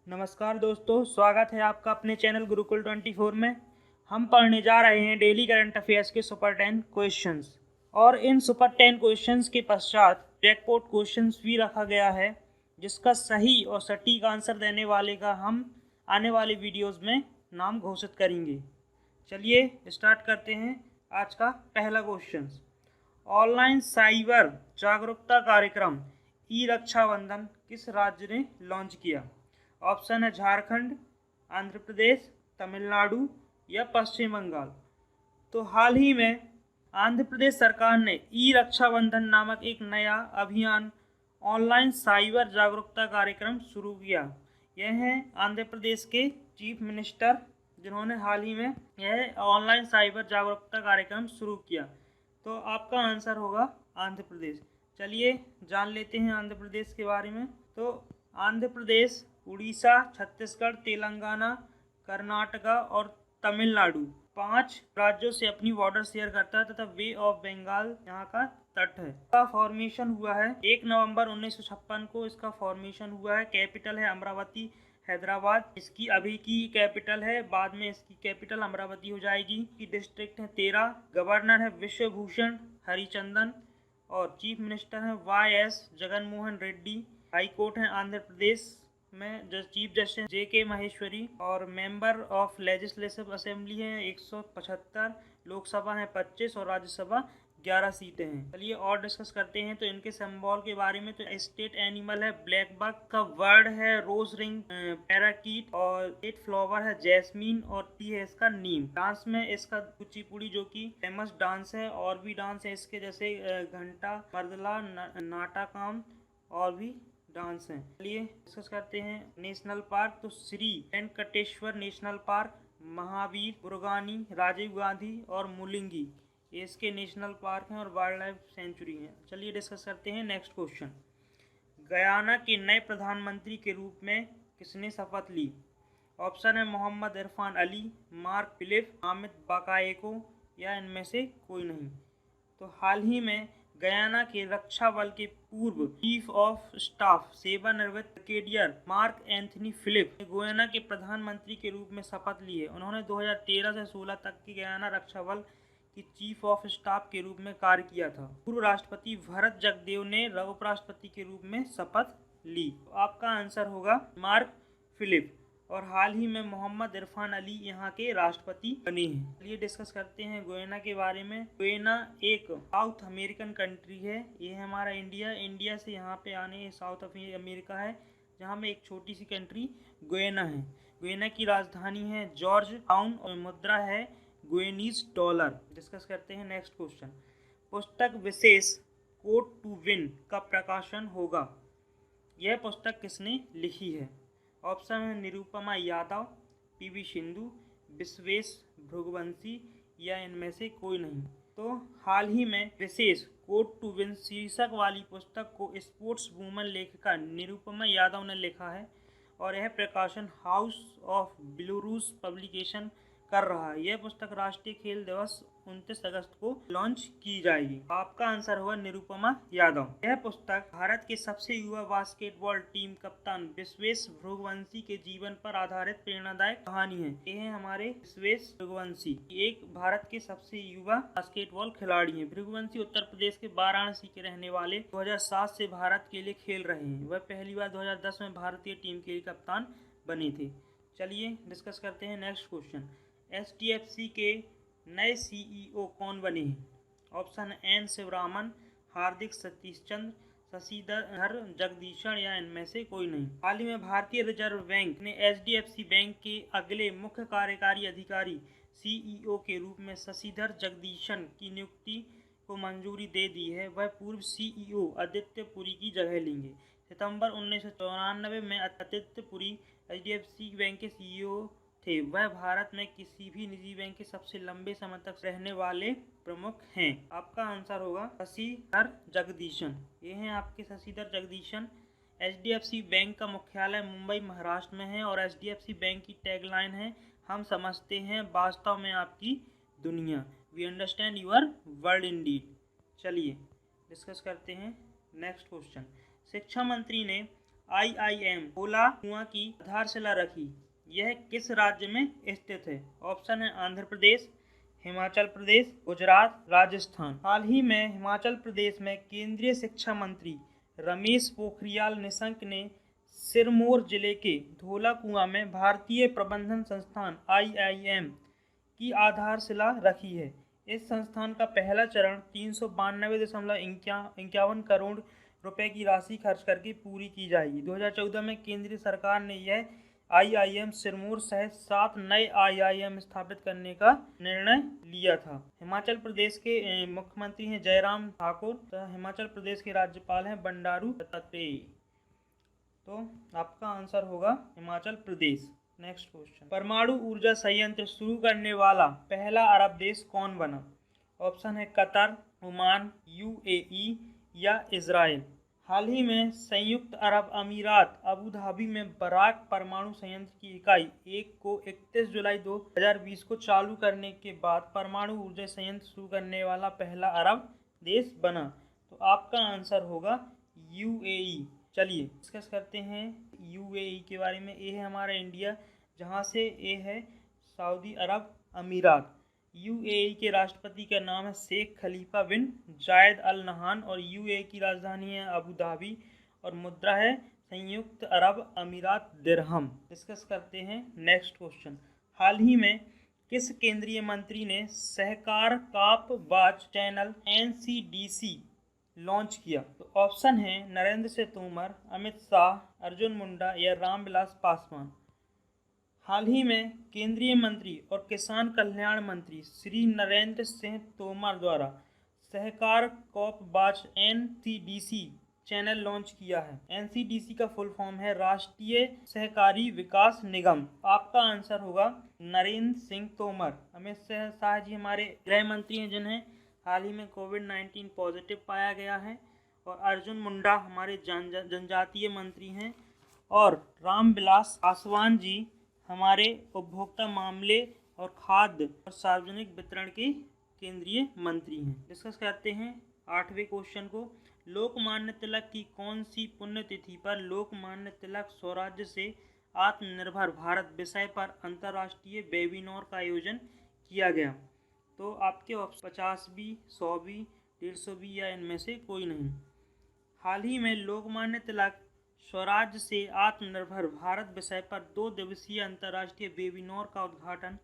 नमस्कार दोस्तों, स्वागत है आपका अपने चैनल गुरुकुल 24 में। हम पढ़ने जा रहे हैं डेली करंट अफेयर्स के सुपर 10 क्वेश्चंस और इन सुपर 10 क्वेश्चंस के पश्चात जैकपॉट क्वेश्चंस भी रखा गया है, जिसका सही और सटीक आंसर देने वाले का हम आने वाले वीडियोस में नाम घोषित करेंगे। चलिए स्टार्ट करते हैं आज का पहला क्वेश्चन। ऑनलाइन साइबर जागरूकता कार्यक्रम ई रक्षाबंधन किस राज्य ने लॉन्च किया? ऑप्शन है झारखंड, आंध्र प्रदेश, तमिलनाडु या पश्चिम बंगाल। तो हाल ही में आंध्र प्रदेश सरकार ने ई रक्षाबंधन नामक एक नया अभियान ऑनलाइन साइबर जागरूकता कार्यक्रम शुरू किया। यह है आंध्र प्रदेश के चीफ मिनिस्टर, जिन्होंने हाल ही में यह ऑनलाइन साइबर जागरूकता कार्यक्रम शुरू किया। तो आपका आंसर होगा आंध्र प्रदेश। चलिए जान लेते हैं आंध्र प्रदेश के बारे में। तो आंध्र प्रदेश उड़ीसा, छत्तीसगढ़, तेलंगाना, कर्नाटका और तमिलनाडु 5 राज्यों से अपनी बॉर्डर शेयर करता है तथा वे ऑफ बंगाल यहाँ का तट है। इसका फॉर्मेशन हुआ है 1 नवंबर 1956 को। इसका फॉर्मेशन हुआ है। कैपिटल है अमरावती, हैदराबाद इसकी अभी की कैपिटल है, बाद में इसकी कैपिटल अमरावती हो जाएगी। की डिस्ट्रिक्ट है 13। गवर्नर है विश्वभूषण हरिचंदन और चीफ मिनिस्टर है वाई.एस. जगनमोहन रेड्डी। हाई कोर्ट है आंध्र प्रदेश में चीफ जस्टिस जे.के. महेश्वरी और मेंबर ऑफ लेजिस्लेटिव असेंबली है 175, लोकसभा है 25 और राज्यसभा 11 सीटें हैं। चलिए और डिस्कस करते हैं तो इनके सिंबल के बारे में। तो स्टेट एनिमल है ब्लैक बक, का वर्ड है रोज रिंग पैराकीट और स्टेट फ्लावर है जैस्मीन और टी है इसका नीम। डांस में इसका कुचिपुड़ी जो कि फेमस डांस है, और भी डांस है इसके जैसे घंटा, मर्दला, नाटाकाम और भी डांस हैं। चलिए डिस्कस करते हैं। नेशनल पार्क तो श्री वेंकटेश्वर नेशनल पार्क, महावीर, बुरगानी, राजीव गांधी और मुलिंगी ये इसके नेशनल पार्क हैं और वाइल्ड लाइफ सेंचुरी हैं। चलिए डिस्कस करते हैं नेक्स्ट क्वेश्चन। गयाना के नए प्रधानमंत्री के रूप में किसने शपथ ली? ऑप्शन है मोहम्मद इरफान अली, मार्क फिलिप, हामिद बाकायको या इनमें से कोई नहीं। तो हाल ही में गयाना के रक्षा बल के पूर्व चीफ ऑफ स्टाफ सेवानिवृत्त ब्रिगेडियर मार्क एंथनी फिलिप ने गयाना के प्रधानमंत्री के रूप में शपथ ली है। उन्होंने 2013 से 16 तक की गयाना रक्षा बल की चीफ ऑफ स्टाफ के रूप में कार्य किया था। पूर्व राष्ट्रपति भरत जगदेव ने उपराष्ट्रपति के रूप में शपथ ली। तो आपका आंसर होगा मार्क फिलिप। और हाल ही में मोहम्मद इरफान अली यहाँ के राष्ट्रपति बने हैं। चलिए डिस्कस करते हैं गुयाना के बारे में। गुयाना एक साउथ अमेरिकन कंट्री है। ये है हमारा इंडिया से यहाँ पे आने साउथ अमेरिका है, जहाँ में एक छोटी सी कंट्री गुयाना है। गुयाना की राजधानी है जॉर्ज टाउन और मुद्रा है गुयानीज डॉलर। डिस्कस करते हैं नेक्स्ट क्वेश्चन। पुस्तक विशेष कोड टू विन का प्रकाशन होगा। यह पुस्तक किसने लिखी है? ऑप्शन है निरुपमा यादव, पी.वी. सिंधु, विश्वेश भृगुवंशी या इनमें से कोई नहीं। तो हाल ही में विशेष कोड टू विन शीर्षक वाली पुस्तक को स्पोर्ट्स वूमन लेखिका निरुपमा यादव ने लिखा है और यह प्रकाशन हाउस ऑफ बेलारूस पब्लिकेशन कर रहा है। यह पुस्तक राष्ट्रीय खेल दिवस 29 अगस्त को लॉन्च की जाएगी। आपका आंसर होगा निरुपमा यादव। यह पुस्तक भारत के सबसे युवा बास्केटबॉल टीम कप्तान विश्वेश भृगुवंशी के जीवन पर आधारित प्रेरणादायक कहानी है। ये है हमारे विश्वेश भृगुवंशी, एक भारत के सबसे युवा बास्केटबॉल खिलाड़ी हैं। भृगुवंशी उत्तर प्रदेश के वाराणसी के रहने वाले 2007 से भारत के लिए खेल रहे हैं। वह पहली बार 2010 में भारतीय टीम के लिए कप्तान बने थे। चलिए डिस्कस करते हैं नेक्स्ट क्वेश्चन। HDFC के नए CEO कौन बने हैं? ऑप्शन एन शिवरामन, हार्दिक सतीश चंद्र, शशिधर जगदीशन या इनमें से कोई नहीं। हाल ही में भारतीय रिजर्व बैंक ने HDFC बैंक के अगले मुख्य कार्यकारी अधिकारी CEO के रूप में शशिधर जगदीशन की नियुक्ति को मंजूरी दे दी है। वह पूर्व CEO आदित्य पुरी की जगह लेंगे। सितंबर 1994 में आदित्य पुरी HDFC बैंक के CEO थे। वह भारत में किसी भी निजी बैंक के सबसे लंबे समय तक रहने वाले प्रमुख हैं। आपका आंसर होगा शशिधर जगदीशन। ये हैं आपके शशिधर जगदीशन। HDFC बैंक का मुख्यालय मुंबई महाराष्ट्र में है और HDFC बैंक की टैगलाइन है हम समझते हैं वास्तव में आपकी दुनिया, we understand your world indeed. चलिए डिस्कस करते हैं नेक्स्ट क्वेश्चन। शिक्षा मंत्री ने IIM धौला कुआं की आधारशिला रखी? यह किस राज्य में स्थित है? ऑप्शन है आंध्र प्रदेश, हिमाचल प्रदेश, गुजरात, राजस्थान। हाल ही में हिमाचल प्रदेश में केंद्रीय शिक्षा मंत्री रमेश पोखरियाल निशंक ने सिरमौर जिले के धौला कुआं में भारतीय प्रबंधन संस्थान IIM की आधारशिला रखी है। इस संस्थान का पहला चरण 392.51 करोड़ रुपए की राशि खर्च करके पूरी की जाएगी। 2014 में केंद्रीय सरकार ने यह IIM सिरमौर सहित 7 नए IIM स्थापित करने का निर्णय लिया था। हिमाचल प्रदेश के मुख्यमंत्री हैं जयराम ठाकुर तथा हिमाचल प्रदेश के राज्यपाल हैं बंडारू दत्तात्रेय। तो आपका आंसर होगा हिमाचल प्रदेश। नेक्स्ट क्वेश्चन, परमाणु ऊर्जा संयंत्र शुरू करने वाला पहला अरब देश कौन बना? ऑप्शन है कतर, ओमान, UAE या इजराइल। हाल ही में संयुक्त अरब अमीरात अबू धाबी में बराक परमाणु संयंत्र की इकाई 1 को 31 जुलाई 2020 को चालू करने के बाद परमाणु ऊर्जा संयंत्र शुरू करने वाला पहला अरब देश बना। तो आपका आंसर होगा UAE। चलिए डिस्कस करते हैं UAE के बारे में। ए है हमारा इंडिया, जहाँ से ए है सऊदी अरब अमीरात। UAE के राष्ट्रपति का नाम है शेख खलीफा बिन जायद अल नहान और UAE की राजधानी है अबू धाबी और मुद्रा है संयुक्त अरब अमीरात दिरहम। डिस्कस करते हैं नेक्स्ट क्वेश्चन, हाल ही में किस केंद्रीय मंत्री ने सहकार काप वाच चैनल NCDC लॉन्च किया? तो ऑप्शन है नरेंद्र सिंह तोमर, अमित शाह, अर्जुन मुंडा या रामविलास पासवान। हाल ही में केंद्रीय मंत्री और किसान कल्याण मंत्री श्री नरेंद्र सिंह तोमर द्वारा सहकार कॉप वाच NCDC चैनल लॉन्च किया है। NCDC का फुल फॉर्म है राष्ट्रीय सहकारी विकास निगम। आपका आंसर होगा नरेंद्र सिंह तोमर। अमित शाह जी हमारे गृह मंत्री हैं जिन्हें हाल ही में कोविड-19 पॉजिटिव पाया गया है, और अर्जुन मुंडा हमारे जनजातीय मंत्री हैं, और रामविलास पासवान जी हमारे उपभोक्ता मामले और खाद्य और सार्वजनिक वितरण के केंद्रीय मंत्री हैं। डिस्कस करते हैं 8वें क्वेश्चन को, लोकमान्य तिलक की कौन सी पुण्यतिथि पर लोकमान्य तिलक स्वराज्य से आत्मनिर्भर भारत विषय पर अंतर्राष्ट्रीय वेबिनार का आयोजन किया गया? तो आपके 50वीं, 100वीं, 150वीं या इनमें से कोई नहीं। हाल ही में लोकमान्य तिलक स्वराज्य से आत्मनिर्भर भारत विषय पर 2 दिवसीय अंतर्राष्ट्रीय वेबिनार का उद्घाटन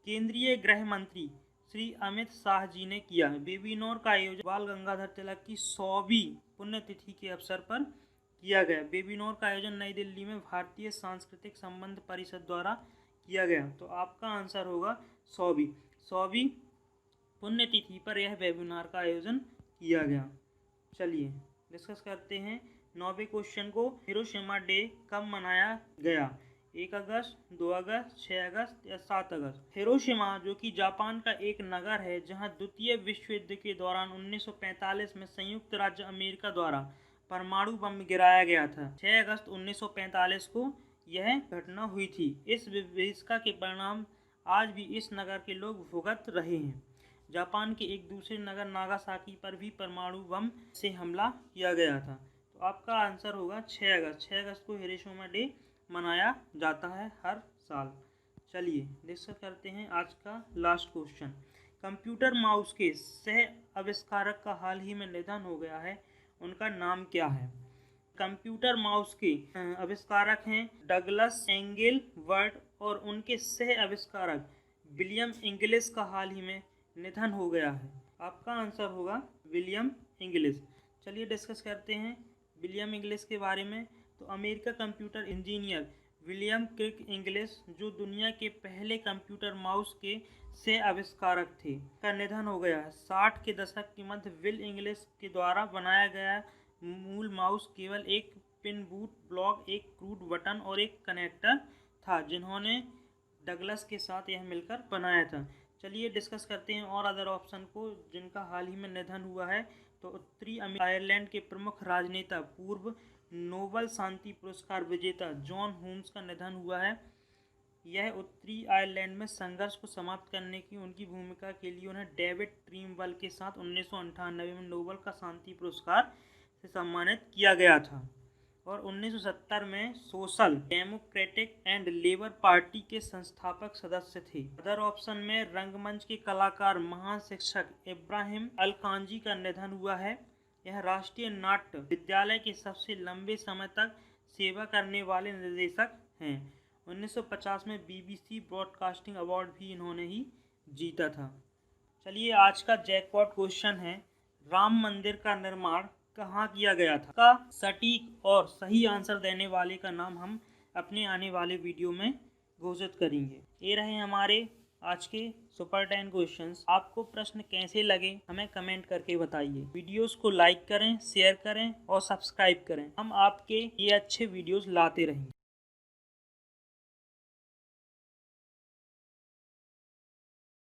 केंद्रीय गृह मंत्री श्री अमित शाह जी ने किया। वेबिनार का आयोजन बाल गंगाधर तिलक की 100वीं पुण्यतिथि के अवसर पर किया गया। वेबिनार का आयोजन नई दिल्ली में भारतीय सांस्कृतिक संबंध परिषद द्वारा किया गया। तो आपका आंसर होगा 100वीं पुण्यतिथि पर यह वेबिनार का आयोजन किया गया। चलिए डिस्कस करते हैं 9वें क्वेश्चन को, हिरोशिमा डे कब मनाया गया? 1 अगस्त, 2 अगस्त, 6 अगस्त या 7 अगस्त? हिरोशिमा जो कि जापान का एक नगर है जहां द्वितीय विश्व युद्ध के दौरान 1945 में संयुक्त राज्य अमेरिका द्वारा परमाणु बम गिराया गया था। 6 अगस्त 1945 को यह घटना हुई थी। इस विभीषिका के परिणाम आज भी इस नगर के लोग भुगत रहे हैं। जापान के एक दूसरे नगर नागासाकी पर भी परमाणु बम से हमला किया गया था। तो आपका आंसर होगा 6 अगस्त। 6 अगस्त को हिरोशिमा डे मनाया जाता है हर साल। चलिए डिस्कस करते हैं आज का लास्ट क्वेश्चन, कंप्यूटर माउस के सह आविष्कारक का हाल ही में निधन हो गया है, उनका नाम क्या है? कंप्यूटर माउस के आविष्कारक हैं डगलस एंगलवर्थ और उनके सह आविष्कारक विलियम इंग्लिश का हाल ही में निधन हो गया है। आपका आंसर होगा विलियम इंग्लिश। चलिए डिस्कस करते हैं विलियम इंग्लिश के बारे में। तो अमेरिका कंप्यूटर इंजीनियर विलियम क्रिक इंग्लिश जो दुनिया के पहले कंप्यूटर माउस के सह आविष्कारक थे, का निधन हो गया है। 60 के दशक के मध्य विल इंग्लिश के द्वारा बनाया गया मूल माउस केवल एक पिन बूट ब्लॉक, एक क्रूड बटन और एक कनेक्टर था, जिन्होंने डगलस के साथ यह मिलकर बनाया था। चलिए डिस्कस करते हैं और अदर ऑप्शन को जिनका हाल ही में निधन हुआ है। तो उत्तरी आयरलैंड के प्रमुख राजनेता पूर्व नोबल शांति पुरस्कार विजेता जॉन होम्स का निधन हुआ है। यह उत्तरी आयरलैंड में संघर्ष को समाप्त करने की उनकी भूमिका के लिए उन्हें डेविड ट्रीमवल के साथ 1998 में नोबल का शांति पुरस्कार से सम्मानित किया गया था। और 1970 में social democratic and labour party के संस्थापक सदस्य थे। अदर ऑप्शन में रंगमंच के कलाकार महान शिक्षक इब्राहिम अलकांजी का निधन हुआ है। यह राष्ट्रीय नाट्य विद्यालय के सबसे लंबे समय तक सेवा करने वाले निर्देशक हैं। 1950 में BBC ब्रॉडकास्टिंग अवार्ड भी इन्होंने ही जीता था। चलिए आज का जैकपॉट क्वेश्चन है, राम मंदिर का निर्माण कहाँ किया गया था? का सटीक और सही आंसर देने वाले का नाम हम अपने आने वाले वीडियो में घोषित करेंगे। ये रहे हमारे आज के सुपर 10 क्वेश्चंस। आपको प्रश्न कैसे लगे हमें कमेंट करके बताइए। वीडियोस को लाइक करें, शेयर करें और सब्सक्राइब करें। हम आपके ये अच्छे वीडियोस लाते रहेंगे।